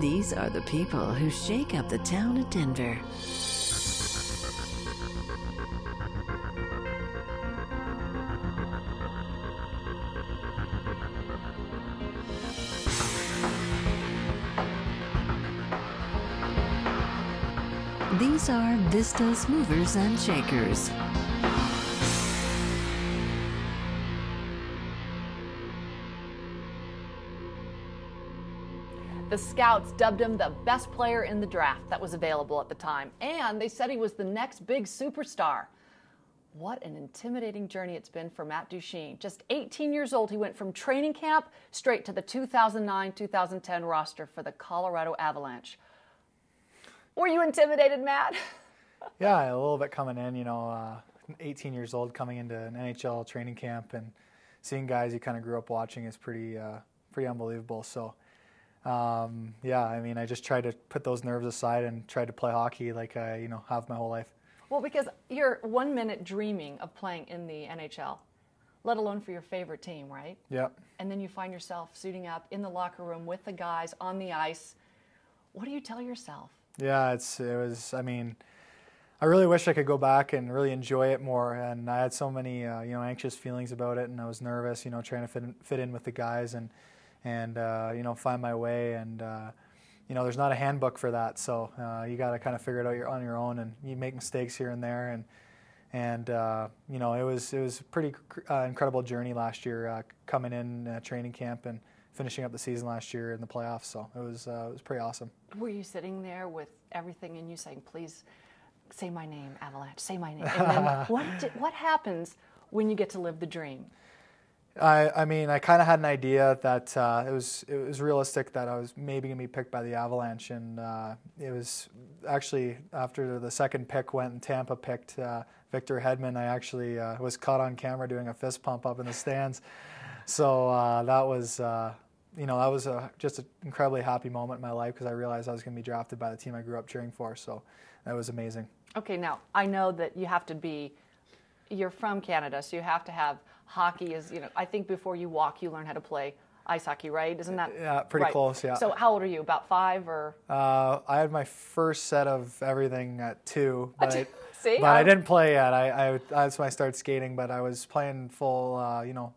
These are the people who shake up the town of Denver. These are Vista's movers and shakers. The scouts dubbed him the best player in the draft that was available at the time, and they said he was the next big superstar. What an intimidating journey it's been for Matt Duchene. Just 18 years old, he went from training camp straight to the 2009-2010 roster for the Colorado Avalanche. Were you intimidated, Matt? Yeah, a little bit coming in, 18 years old coming into an NHL training camp and seeing guys you kind of grew up watching is pretty unbelievable. So, I just tried to put those nerves aside and tried to play hockey like I, have my whole life. Well, because you're 1 minute dreaming of playing in the NHL, let alone for your favorite team, right? Yep. And then you find yourself suiting up in the locker room with the guys on the ice. What do you tell yourself? Yeah, I really wish I could go back and really enjoy it more. And I had so many, anxious feelings about it, and I was nervous, trying to fit in with the guys and find my way. And there's not a handbook for that, so you got to kind of figure it out on your own, and you make mistakes here and there. And it was a pretty incredible journey last year, coming in training camp and finishing up the season last year in the playoffs. So it was pretty awesome. Were you sitting there with everything in you saying, please say my name, Avalanche, say my name? And then what happens when you get to live the dream? I kind of had an idea that it was realistic that I was maybe going to be picked by the Avalanche, and it was actually after the second pick went and Tampa picked Victor Hedman. I actually was caught on camera doing a fist pump up in the stands. So that was just an incredibly happy moment in my life because I realized I was going to be drafted by the team I grew up cheering for. So that was amazing. Okay, now I know that you're from Canada, so you have to have hockey I think before you walk, you learn how to play ice hockey, right? Isn't that pretty right? Close, yeah. So how old are you, about 5 or? I had my first set of everything at 2, but See? I didn't play yet. That's when I started skating, but I was playing full,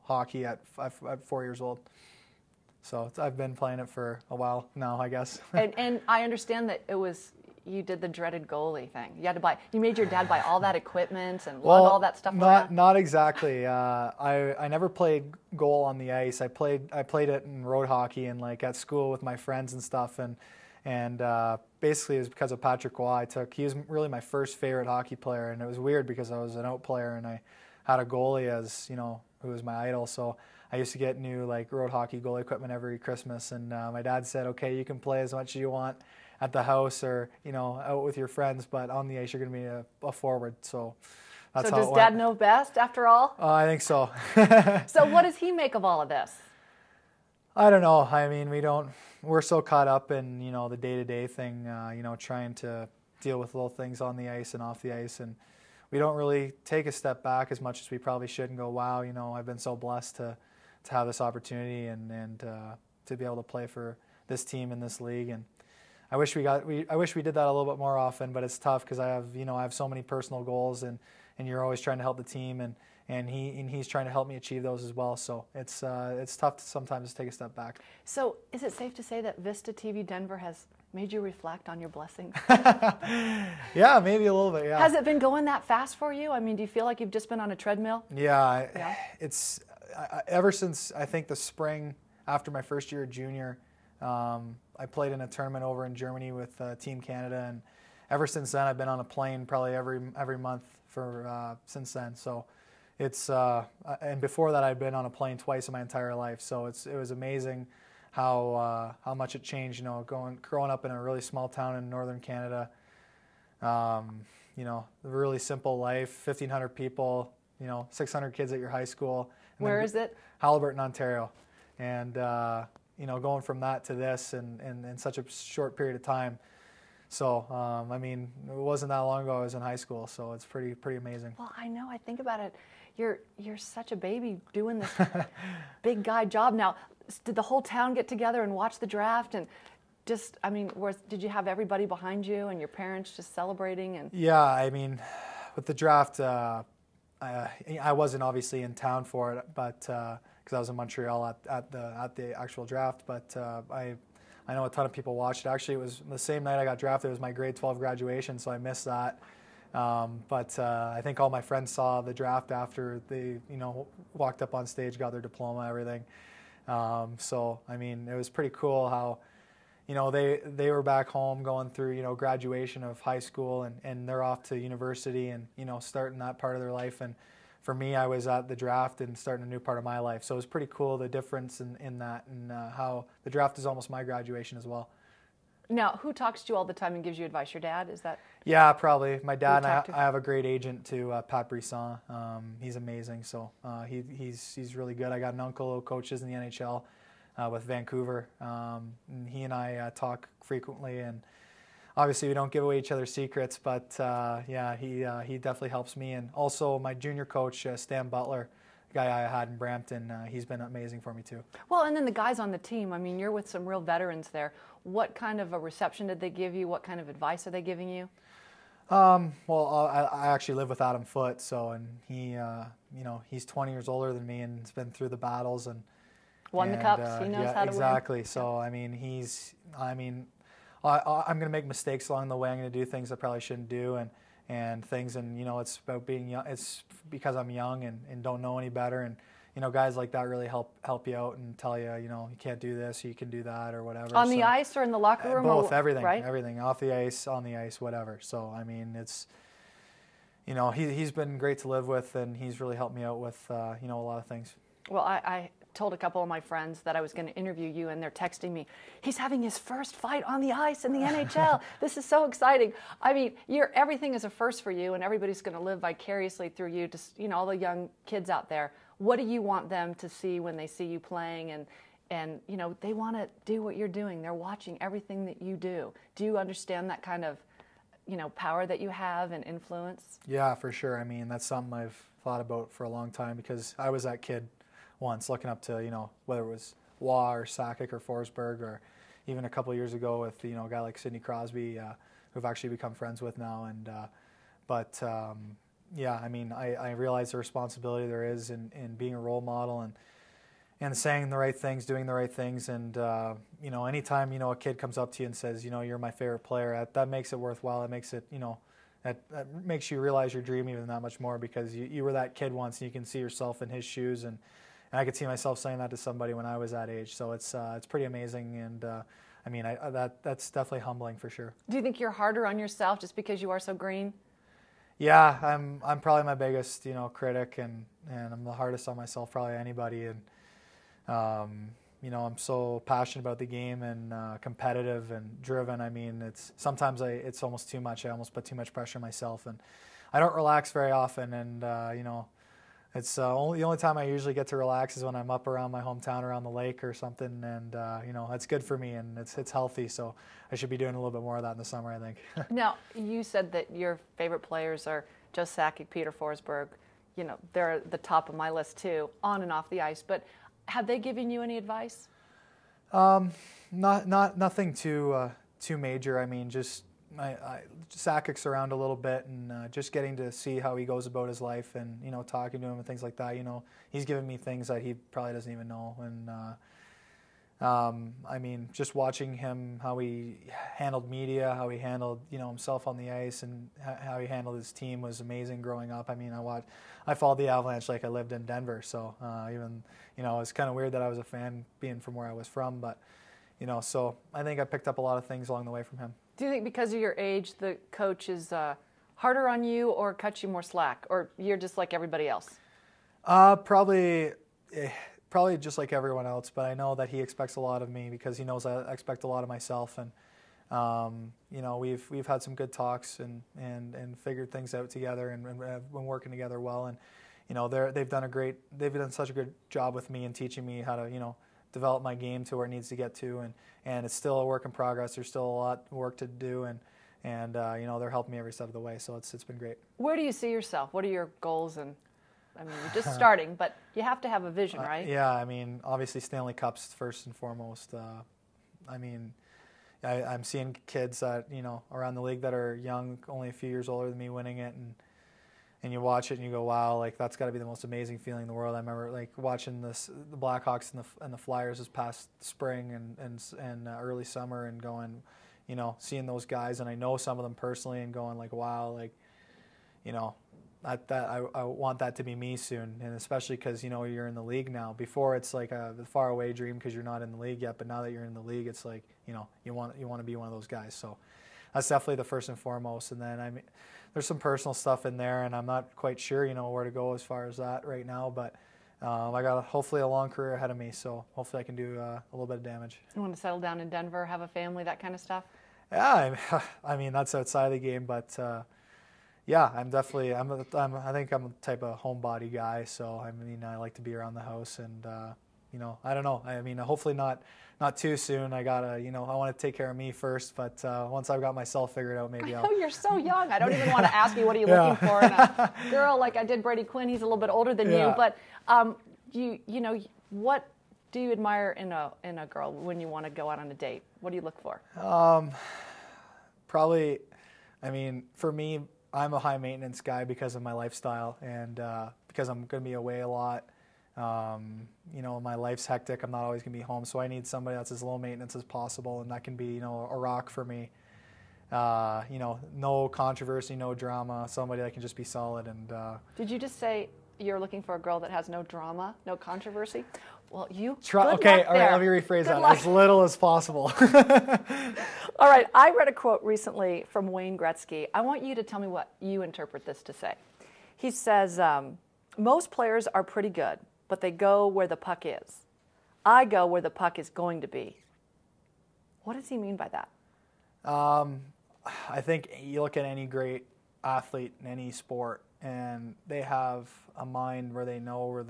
hockey at 4 years old. So I've been playing it for a while now, I guess. and I understand that you did the dreaded goalie thing. You made your dad buy all that equipment and lug all that stuff around? Not exactly. I never played goal on the ice. I played it in road hockey and at school with my friends and stuff. And basically it was because of Patrick Roy. He was really my first favorite hockey player, and it was weird because I was an out player and I had a goalie as, who was my idol. So I used to get new road hockey goalie equipment every Christmas, and my dad said, okay, you can play as much as you want at the house or, out with your friends, but on the ice you're going to be a forward. So that's how it went. So does Dad know best after all? I think so. So what does he make of all of this? I don't know. We're so caught up in, the day-to-day thing, trying to deal with little things on the ice and off the ice, and we don't really take a step back as much as we probably should and go, wow, I've been so blessed to have this opportunity and to be able to play for this team in this league. And I wish we did that a little bit more often, but it's tough because I have so many personal goals, and you're always trying to help the team, and he's trying to help me achieve those as well. So it's tough to sometimes take a step back. So is it safe to say that Vista TV Denver has made you reflect on your blessings? Yeah, maybe a little bit, yeah. Has it been going that fast for you? Do you feel like you've just been on a treadmill? Yeah. It's ever since I think the spring after my first year of junior, I played in a tournament over in Germany with Team Canada, and ever since then I've been on a plane probably every month since then. So it's and before that I'd been on a plane twice in my entire life. So it was amazing how much it changed. Growing up in a really small town in northern Canada, a really simple life, 1,500 people, 600 kids at your high school. Where is it? Halliburton, Ontario, and going from that to this in such a short period of time. So, it wasn't that long ago I was in high school, so it's pretty amazing. Well, I know. I think about it. You're such a baby doing this big guy job. Now, did the whole town get together and watch the draft? And just, I mean, did you have everybody behind you and your parents just celebrating? And Yeah, I mean, with the draft, I wasn't obviously in town for it, but because I was in Montreal at the actual draft. But I know a ton of people watched it. Actually, it was the same night I got drafted. It was my grade 12 graduation, so I missed that. But I think all my friends saw the draft after they, walked up on stage, got their diploma, everything. So I mean, it was pretty cool how, they were back home going through, graduation of high school, and they're off to university and, starting that part of their life. And for me, I was at the draft and starting a new part of my life. So it was pretty cool, the difference in that, and how the draft is almost my graduation as well. now, who talks to you all the time and gives you advice? Your dad? Is that? Yeah, probably. My dad, and I have a great agent too, Pat Brisson. He's amazing. So he's really good. I got an uncle who coaches in the NHL with Vancouver. And he and I talk frequently, and obviously we don't give away each other's secrets, but yeah, he definitely helps me. And also my junior coach, Stan Butler, the guy I had in Brampton, he's been amazing for me too. Well, and then the guys on the team, I mean, you're with some real veterans there. What kind of a reception did they give you? What kind of advice are they giving you? Well, I actually live with Adam Foote, and he, he's 20 years older than me and has been through the battles and won the cups. He knows how to exactly. win. So I mean, I'm going to make mistakes along the way. I'm going to do things I probably shouldn't do, and things, and it's about being young. It's because I'm young and don't know any better, and guys like that really help you out and tell you, you can't do this, you can do that, or whatever. On the ice or in the locker room? Both, everything, right? Everything, off the ice, on the ice, whatever. So I mean, it's, he's been great to live with, and he's really helped me out with, a lot of things. Well, I told a couple of my friends that I was going to interview you, and they're texting me, he's having his first fight on the ice in the NHL. This is so exciting. I mean, everything is a first for you, and everybody's going to live vicariously through you. Just, all the young kids out there. What do you want them to see when they see you playing, and they want to do what you're doing? They're watching everything that you do. Do you understand that kind of, power that you have and influence? Yeah, for sure. I mean, that's something I've thought about for a long time, because I was that kid once looking up to, whether it was Waugh or Sakic or Forsberg, or even a couple of years ago with, a guy like Sidney Crosby, who've actually become friends with now. And yeah, I mean, I realize the responsibility there is in being a role model and saying the right things, doing the right things. And, anytime, a kid comes up to you and says, you're my favorite player, that makes it worthwhile. It makes it, that makes you realize your dream even that much more, because you were that kid once, and you can see yourself in his shoes. And I could see myself saying that to somebody when I was that age. So it's pretty amazing. And, I mean, that's definitely humbling for sure. Do you think you're harder on yourself just because you are so green? Yeah, I'm probably my biggest, critic, and I'm the hardest on myself, probably anybody. And, I'm so passionate about the game and competitive and driven. I mean, sometimes it's almost too much. I almost put too much pressure on myself, and I don't relax very often. And, it's the only time I usually get to relax is when I'm up around my hometown, around the lake or something, and that's good for me, and it's healthy. So I should be doing a little bit more of that in the summer, I think. Now, you said that your favorite players are Joe Sakic, Peter Forsberg. They're at the top of my list too, on and off the ice. But have they given you any advice? Nothing too major. I mean, just Sakic's around a little bit, and just getting to see how he goes about his life, and talking to him and things like that. He's given me things that he probably doesn't even know. And I mean, just watching him, how he handled media, how he handled himself on the ice, and how he handled his team was amazing growing up. I mean, I followed the Avalanche like I lived in Denver, so even it's kind of weird that I was a fan being from where I was from, but so I think I picked up a lot of things along the way from him. Do you think because of your age, the coach is harder on you, or cuts you more slack, or you're just like everybody else? Probably just like everyone else, but I know that he expects a lot of me because he knows I expect a lot of myself. And we've had some good talks and figured things out together, and have been working together well. And they've done such a good job with me and teaching me how to develop my game to where it needs to get to, and it's still a work in progress. There's still a lot of work to do, and they're helping me every step of the way. So it's been great. Where do you see yourself? What are your goals? And I mean, you're just starting, but you have to have a vision, right? Yeah, I mean, obviously Stanley Cup's first and foremost. I mean, I'm seeing kids that, around the league that are young, only a few years older than me, winning it, and you watch it and you go, wow, like that's got to be the most amazing feeling in the world. I remember like watching the Blackhawks and the Flyers this past spring and early summer, and going, seeing those guys, and I know some of them personally, and going like, wow, like, I want that to be me soon, and especially because you're in the league now. Before it's like a far away dream because you're not in the league yet, but now that you're in the league, it's like you want to be one of those guys. So that's definitely the first and foremost. And then there's some personal stuff in there, and I'm not quite sure where to go as far as that right now. But I got hopefully a long career ahead of me, so hopefully I can do a little bit of damage. You want to settle down in Denver, have a family, that kind of stuff? Yeah, I mean that's outside of the game, but. Yeah, I'm definitely. I think I'm a type of homebody guy. So I mean, I like to be around the house, and I don't know. I mean, hopefully not too soon. I gotta, I want to take care of me first. But once I've got myself figured out, maybe I'll. Oh, you're so young. I don't even want to ask you what are you looking for in a girl. Like I did Brady Quinn. He's a little bit older than you, but what do you admire in a girl when you want to go out on a date? What do you look for? Probably, I mean, for me. I'm a high maintenance guy because of my lifestyle, and because I'm going to be away a lot. My life's hectic. I'm not always going to be home, so I need somebody that's as low maintenance as possible, and that can be, a rock for me. No controversy, no drama. Somebody that can just be solid. And did you just say you're looking for a girl that has no drama, no controversy? Well, okay, all right, let me rephrase that. As little as possible. All right, I read a quote recently from Wayne Gretzky. I want you to tell me what you interpret this to say. He says, most players are pretty good, but they go where the puck is. I go where the puck is going to be. What does he mean by that? I think you look at any great athlete in any sport, and they have a mind where they know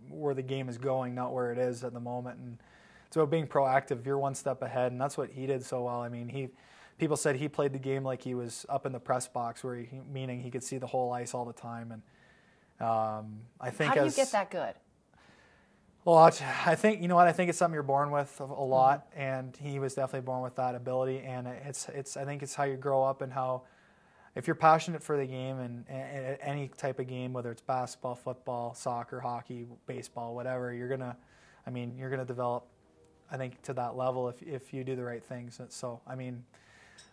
where the game is going, not where it is at the moment. And it's about being proactive. You're one step ahead, and that's what he did so well. I mean, people said he played the game like he was up in the press box, meaning he could see the whole ice all the time. And I think how do you get that good? Well, I think I think it's something you're born with a lot, and he was definitely born with that ability. And I think it's how you grow up, and how. If you're passionate for the game and any type of game, whether it's basketball, football, soccer, hockey, baseball, whatever, you're gonna develop, I think, to that level if you do the right things. So I mean,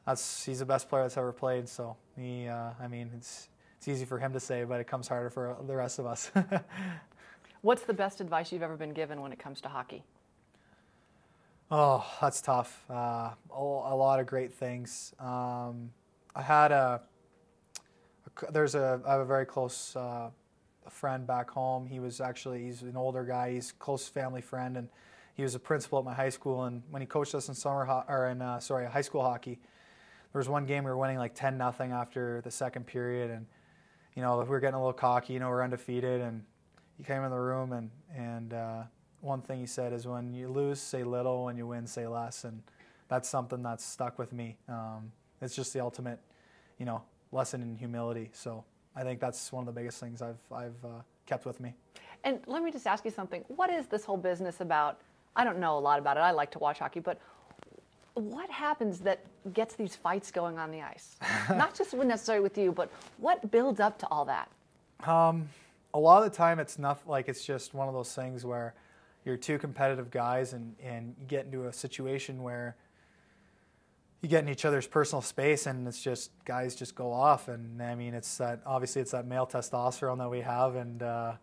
he's the best player that's ever played. So it's easy for him to say, but it comes harder for the rest of us. What's the best advice you've ever been given when it comes to hockey? Oh, that's tough. A lot of great things. I have a very close friend back home. He's an older guy. He's a close family friend, and he was a principal at my high school. And when he coached us in high school hockey, there was one game we were winning like 10-0 after the second period, and we were getting a little cocky. We're undefeated, and he came in the room, and one thing he said is, when you lose, say little; when you win, say less. And that's something that's stuck with me. It's just the ultimate, lesson in humility. So I think that's one of the biggest things I've kept with me. And let me just ask you something. What is this whole business about? I don't know a lot about it. I like to watch hockey, but what happens that gets these fights going on the ice? Not just necessarily with you, but what builds up to all that? A lot of the time it's just one of those things where you're two competitive guys, and you get into a situation where you get in each other's personal space, and it's just guys just go off. And I mean, it's that male testosterone that we have, and I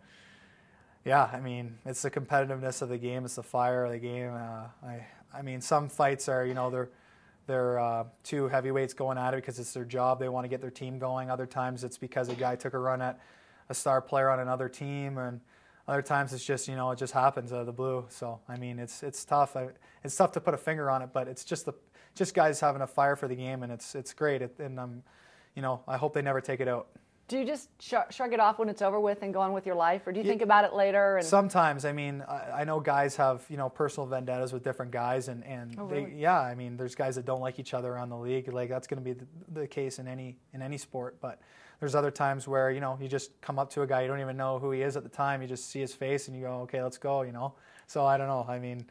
mean, it's the competitiveness of the game, it's the fire of the game. I mean, some fights are they're two heavyweights going at it because it's their job, they want to get their team going. Other times it's because a guy took a run at a star player on another team, and other times it's just it just happens out of the blue. So I mean, it's tough. It's tough to put a finger on it, but it's just guys having a fire for the game, and it's great. And I hope they never take it out. Do you just shrug it off when it's over with and go on with your life, or do you think about it later? Sometimes. I mean, I know guys have personal vendettas with different guys, and oh, really? I mean, there's guys that don't like each other around the league. Like that's going to be the case in any sport. But there's other times where you just come up to a guy, you don't even know who he is at the time. You just see his face and you go, okay, let's go. So I don't know. I mean,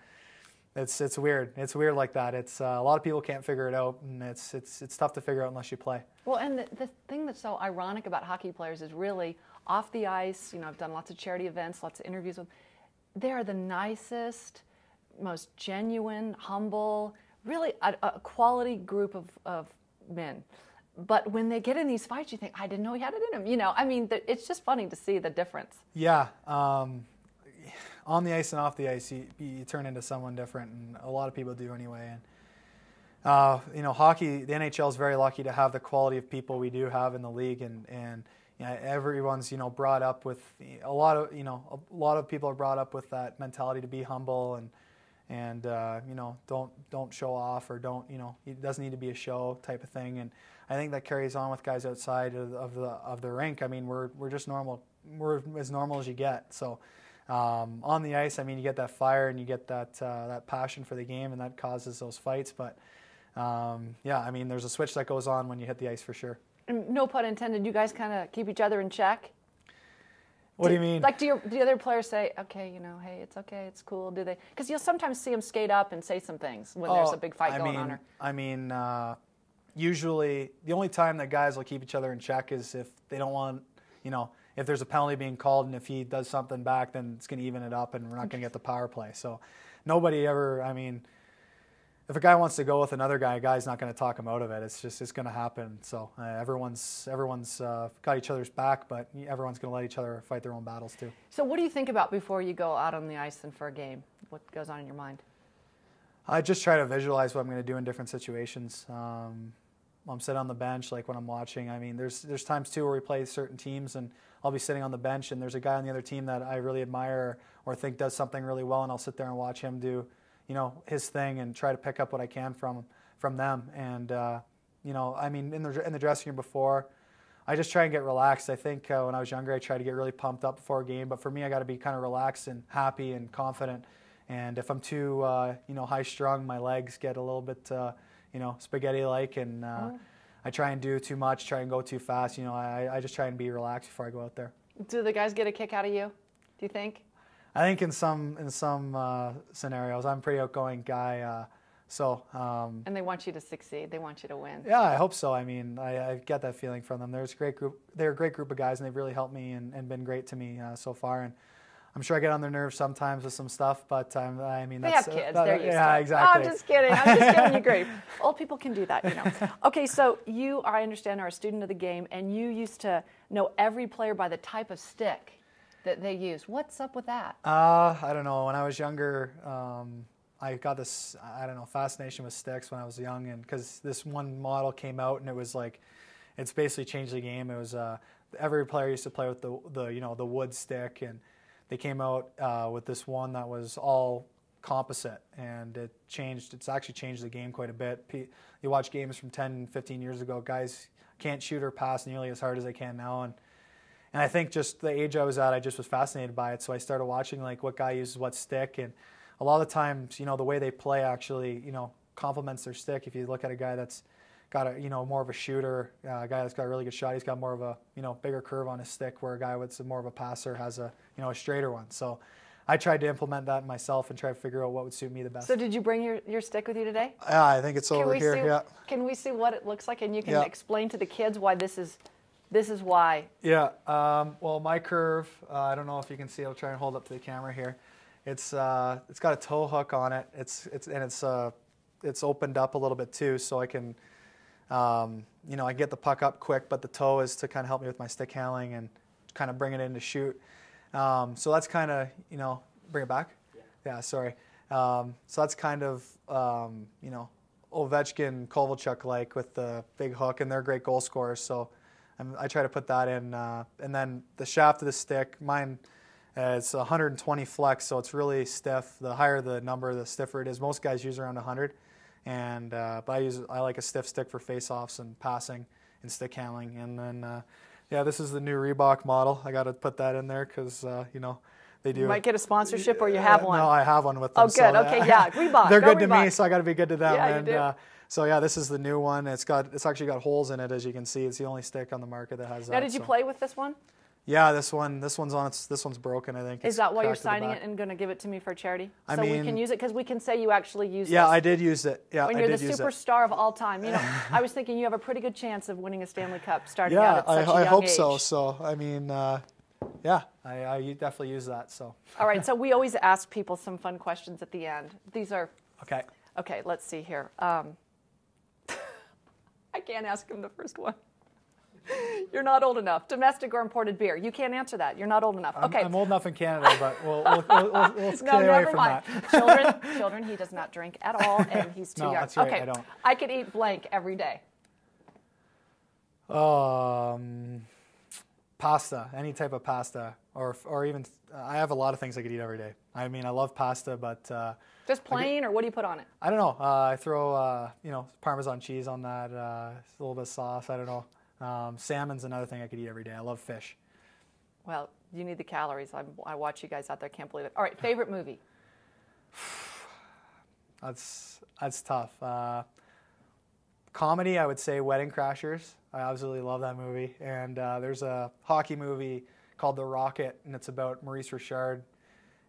It's weird. It's weird like that. It's a lot of people can't figure it out, and it's tough to figure out unless you play. Well, and the thing that's so ironic about hockey players is really off the ice. I've done lots of charity events, lots of interviews with them. They are the nicest, most genuine, humble, really a quality group of men. But when they get in these fights, you think, I didn't know he had it in him. It's just funny to see the difference. Yeah. On the ice and off the ice, you turn into someone different, and a lot of people do anyway. And hockey, the NHL is very lucky to have the quality of people we do have in the league, and everyone's brought up with a lot of people are brought up with that mentality to be humble and don't show off or it doesn't need to be a show type of thing. And I think that carries on with guys outside of the rink. I mean, we're just normal. We're as normal as you get. So. On the ice, you get that fire and you get that passion for the game, and that causes those fights. But there's a switch that goes on when you hit the ice for sure. And no pun intended. You guys kind of keep each other in check. What do you mean? Like, do the other players say, "Okay, hey, it's okay, it's cool"? Do they? Because you'll sometimes see them skate up and say some things when there's a big fight going on. Usually the only time that guys will keep each other in check is if they don't want, if there's a penalty being called, and if he does something back, then it's going to even it up, and we're not going to get the power play. So nobody ever, if a guy wants to go with another guy, a guy's not going to talk him out of it. It's going to happen. So everyone's got each other's back, but everyone's going to let each other fight their own battles too. So what do you think about before you go out on the ice and for a game? What goes on in your mind? I just try to visualize what I'm going to do in different situations. I'm sitting on the bench, like when I'm watching. There's times too where we play certain teams, and I'll be sitting on the bench, and there's a guy on the other team that I really admire or think does something really well, and I'll sit there and watch him do, his thing and try to pick up what I can from them. And in the dressing room before, I just try and get relaxed. I think when I was younger, I tried to get really pumped up before a game, but for me, I got to be kind of relaxed and happy and confident. And if I'm too high strung, my legs get a little bit spaghetti-like, and I try and do too much, try and go too fast. I just try and be relaxed before I go out there. Do the guys get a kick out of you, do you think? I think in some scenarios, I'm a pretty outgoing guy. And they want you to succeed. They want you to win. Yeah, I hope so. I get that feeling from them. They're a great group of guys, and they've really helped me and been great to me so far. And I'm sure I get on their nerves sometimes with some stuff, but they have kids. They're used to it. Yeah, exactly. Oh, I'm just kidding. I'm just giving you grief. Old people can do that, Okay, so you, I understand, are a student of the game, and you used to know every player by the type of stick that they use. What's up with that? I don't know. When I was younger, I got this, fascination with sticks when I was young, and because this one model came out, and it was like, it's basically changed the game. It was every player used to play with the wood stick, and they came out with this one that was all composite, and it's actually changed the game quite a bit. You watch games from 10, 15 years ago, guys can't shoot or pass nearly as hard as they can now, and I think just the age I was at, I just was fascinated by it, so I started watching like what guy uses what stick, and a lot of the times, the way they play actually, complements their stick. If you look at a guy that's got a, more of a shooter, a guy that's got a really good shot, he's got more of a, bigger curve on his stick, where a guy with more of a passer has a, a straighter one. So I tried to implement that myself and try to figure out what would suit me the best. So did you bring your stick with you today? Yeah, I think it's over here. Yeah. Can we see what it looks like, and you can explain to the kids why this is why? Yeah. Well, my curve, I don't know if you can see. I'll try and hold up to the camera here. It's got a toe hook on it. It's opened up a little bit too, so I can. I get the puck up quick, but the toe is to kind of help me with my stick handling and kind of bring it in to shoot. So that's kind of, bring it back? Yeah, sorry. So that's kind of, Ovechkin, Kovalchuk-like with the big hook, and they're great goal scorers. So I try to put that in. And then the shaft of the stick, mine, it's 120 flex, so it's really stiff. The higher the number, the stiffer it is. Most guys use around 100. And but I like a stiff stick for face-offs and passing and stick handling. And then this is the new Reebok model. I got to put that in there because they do. You might get a sponsorship, or you have one. No, I have one with them. Oh, good. So, okay, Reebok. They're good Reebok. to me, so I got to be good to them. Yeah, and, you do. So this is the new one. It's actually got holes in it, as you can see. It's the only stick on the market that has that. Now, did you play with this one? Yeah, this one's broken, I think. Is that why you're cracked at the signing back. it and going to give it to me for charity? I So we mean- can use it, because we can say you actually used Yeah, this. I did use it. Yeah, When I you're did the use it. superstar of all time. I was thinking you have a pretty good chance of winning a Stanley Cup starting out at such a young I hope age. so. So, I mean, yeah, I definitely use that. So. All right, so we always ask people some fun questions at the end. These are... Okay. Let's see here. I can't ask him the first one. You're not old enough. Domestic or imported beer? You can't answer that. You're not old enough. Okay. I'm old enough in Canada, but we'll stay away from that. Children, he does not drink at all, and he's too No, young. that's right, okay, I don't. I could eat blank every day. Pasta, any type of pasta, or even I have a lot of things I could eat every day. I mean, I love pasta, but Just plain, or what do you put on it? I don't know. I throw Parmesan cheese on that, a little bit of sauce. I don't know. Salmon's another thing I could eat every day. I love fish. Well, you need the calories. I watch you guys out there. Can't believe it. All right, favorite movie? That's tough. Comedy, I would say Wedding Crashers. I absolutely love that movie. And there's a hockey movie called The Rocket, and it's about Maurice Richard.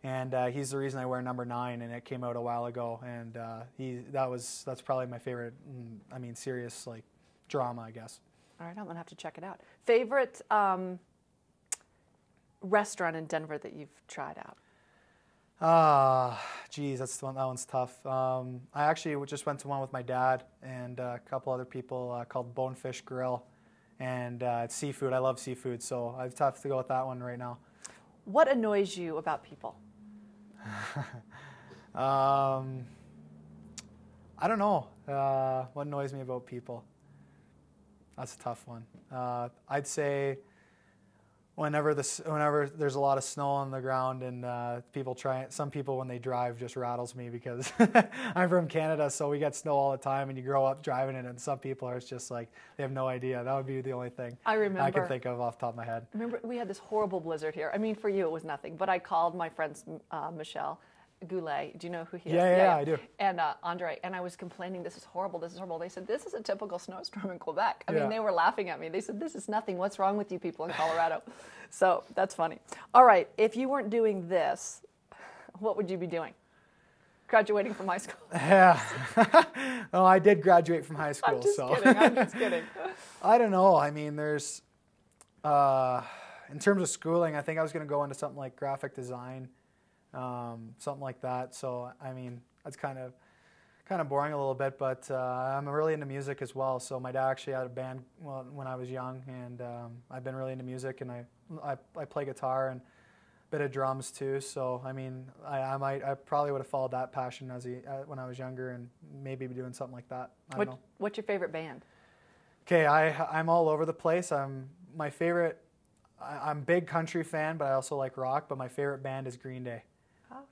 And he's the reason I wear number 9, and it came out a while ago. And that's probably my favorite. I mean, serious drama, I guess. All right, I'm gonna have to check it out. Favorite restaurant in Denver that you've tried out? Geez, that one's tough. I actually just went to one with my dad and a couple other people called Bonefish Grill, and it's seafood. I love seafood, so I'd have to go with that one right now. What annoys you about people? I don't know. What annoys me about people? That's a tough one. I'd say whenever there's a lot of snow on the ground and some people when they drive just rattles me because I'm from Canada, so we get snow all the time, and you grow up driving it, and some people are just they have no idea. That would be the only thing I can think of off the top of my head. Remember, we had this horrible blizzard here. I mean, for you it was nothing, but I called my friends Michelle Goulet. Do you know who he is? Yeah, I do. And Andre, and I was complaining, this is horrible. They said, this is a typical snowstorm in Quebec. I mean, they were laughing at me. They said, this is nothing. What's wrong with you people in Colorado? So that's funny. All right, if you weren't doing this, what would you be doing? Graduating from high school? Yeah. Well, I did graduate from high school. I'm just kidding. I don't know. I mean, there's, in terms of schooling, I think I was going to go into something like graphic design. Something like that. So I mean, that's kind of boring a little bit, but I'm really into music as well. So my dad actually had a band when I was young, and I've been really into music, and I play guitar and a bit of drums too. So I mean, I probably would have followed that passion when I was younger, and maybe be doing something like that. I don't know. What's your favorite band? Okay, I'm all over the place. I'm a big country fan, but I also like rock. But my favorite band is Green Day.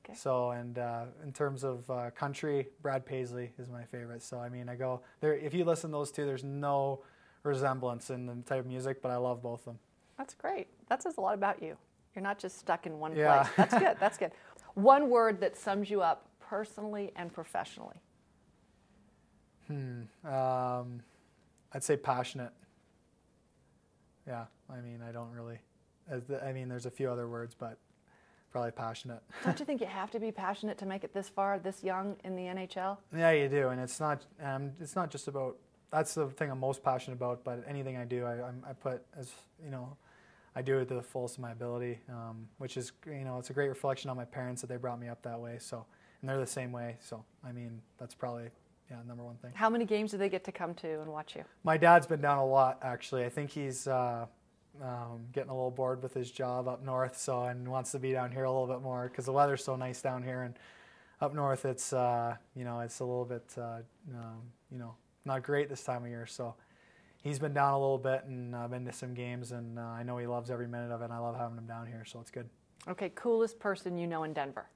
Okay. So, and in terms of country, Brad Paisley is my favorite. So, I mean, I go there. If you listen to those two, there's no resemblance in the type of music, but I love both of them. That's great. That says a lot about you. You're not just stuck in one Yeah. place. That's good. That's good. One word that sums you up personally and professionally. I'd say passionate. Yeah. I mean, I don't really. There's a few other words, but. Probably passionate. Don't you think you have to be passionate to make it this far, this young in the NHL? Yeah, you do, and it's not just about. That's the thing I'm most passionate about. But anything I do, I put as I do it to the fullest of my ability, which is it's a great reflection on my parents that they brought me up that way. So, and they're the same way. So, I mean, that's probably number one thing. How many games do they get to come to and watch you? My dad's been down a lot, actually. I think he's. Getting a little bored with his job up north, and wants to be down here a little bit more because the weather's so nice down here, and up north it's it's a little bit not great this time of year. So he's been down a little bit, and I've been to some games, and I know he loves every minute of it, and I love having him down here, so it's good. Okay, coolest person you know in Denver?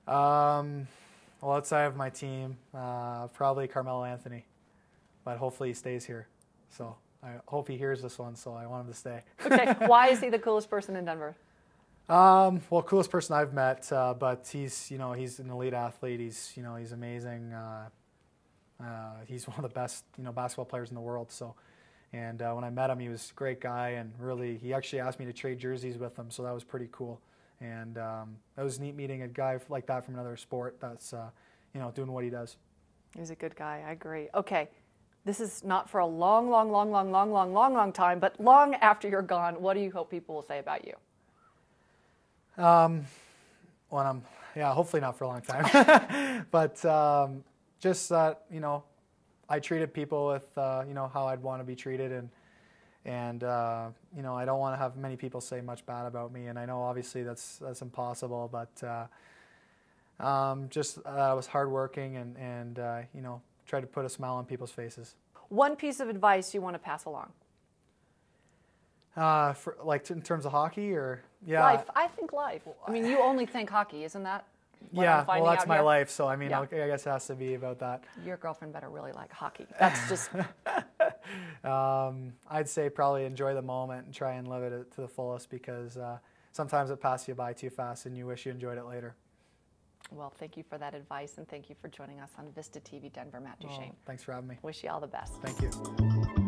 Well, outside of my team, probably Carmelo Anthony, but hopefully he stays here. So. I hope he hears this one, so I want him to stay. Okay, why is he the coolest person in Denver? Well, coolest person I've met, but he's an elite athlete. He's amazing. He's one of the best basketball players in the world. So, And when I met him, he was a great guy, and really, he actually asked me to trade jerseys with him, so that was pretty cool. And it was neat meeting a guy like that from another sport that's, doing what he does. He's a good guy. I agree. Okay, this is not for a long time, but long after you're gone. What do you hope people will say about you? Hopefully not for a long time, but just that, I treated people with, how I'd want to be treated, and I don't want to have many people say much bad about me, and I know obviously that's impossible, but I was hardworking and tried to put a smile on people's faces. One piece of advice you want to pass along? In terms of hockey, or life. I think life. I mean, you only think hockey, isn't that? Yeah, well, that's my life, so I mean, Yeah. I guess it has to be about that. Your girlfriend better really like hockey. That's just. I'd say probably enjoy the moment and try and live it to the fullest, because sometimes it passes you by too fast and you wish you enjoyed it later. Well, thank you for that advice, and thank you for joining us on Vista TV Denver, Matt Duchene. Thanks for having me. Wish you all the best. Thank you.